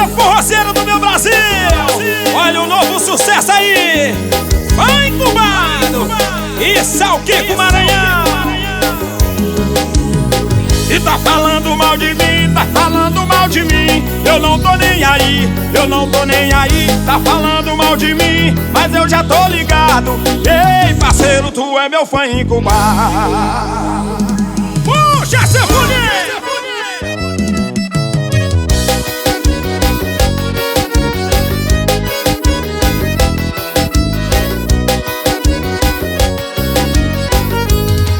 galera forroceira do meu Brasil, olha o novo sucesso aí, vai incubado, isso é o Kiko Maranhão. E tá falando mal de mim, tá falando mal de mim, eu não tô nem aí, eu não tô nem aí. Tá falando mal de mim, mas eu já tô ligado. Ei, parceiro, tu é meu fã incubado. Puxa, seu bonito!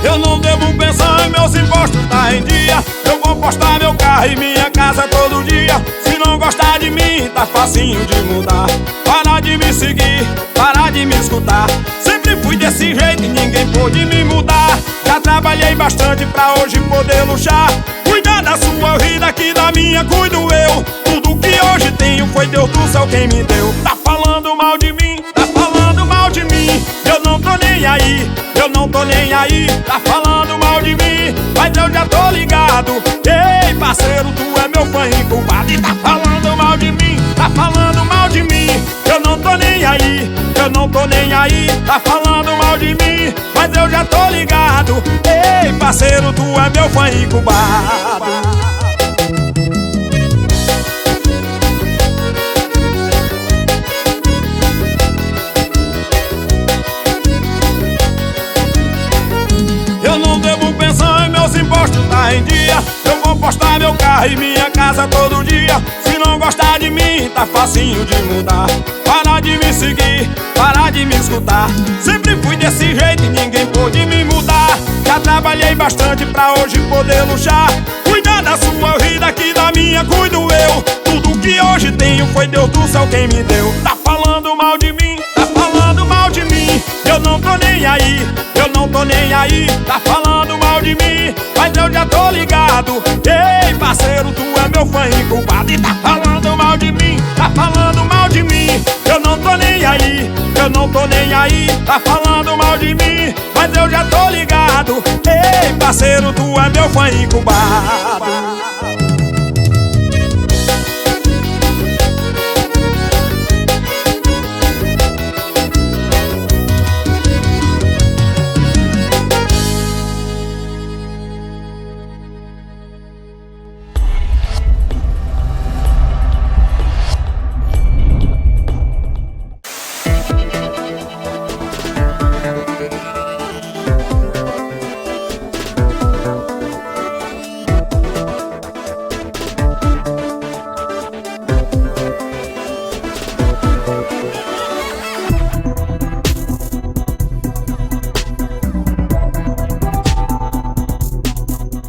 Eu não devo pensar em meus impostos, tá em dia. Eu vou postar meu carro e minha casa todo dia. Se não gostar de mim, tá facinho de mudar. Para de me seguir, para de me escutar. Sempre fui desse jeito e ninguém pôde me mudar. Já trabalhei bastante pra hoje poder luxar. Cuidar da sua vida, que da minha cuido eu. Tudo que hoje tenho foi Deus do céu quem me deu. Tá falando mal de mim, tá falando mal de mim, eu não tô nem aí, eu não tô nem aí. Tá falando mal de mim, mas eu já tô ligado. Ei, parceiro, tu é meu fã incubado. E tá falando mal de mim, tá falando mal de mim, eu não tô nem aí, eu não tô nem aí. Tá falando mal de mim, mas eu já tô ligado. Ei, parceiro, tu é meu fã incubado. Eu não devo pensar em meus impostos, tá em dia. Eu vou postar meu carro e minha casa todo dia. Se não gostar de mim, tá facinho de mudar. Para de me seguir, para de me escutar. Sempre fui desse jeito e ninguém pôde me mudar. Já trabalhei bastante pra hoje poder luxar. Cuidar da sua vida, que da minha cuido eu. Tudo que hoje tenho foi Deus do céu quem me deu. Tá falando mal de mim, tá falando mal de mim, eu não tô nem aí, eu não tô nem aí. Tá falando mal de mim, mas eu já tô ligado. Ei, parceiro, tu é meu fã incubado. E tá falando mal de mim, tá falando mal de mim, eu não tô nem aí, eu não tô nem aí. Tá falando mal de mim, mas eu já tô ligado. Ei, parceiro, tu é meu fã incubado.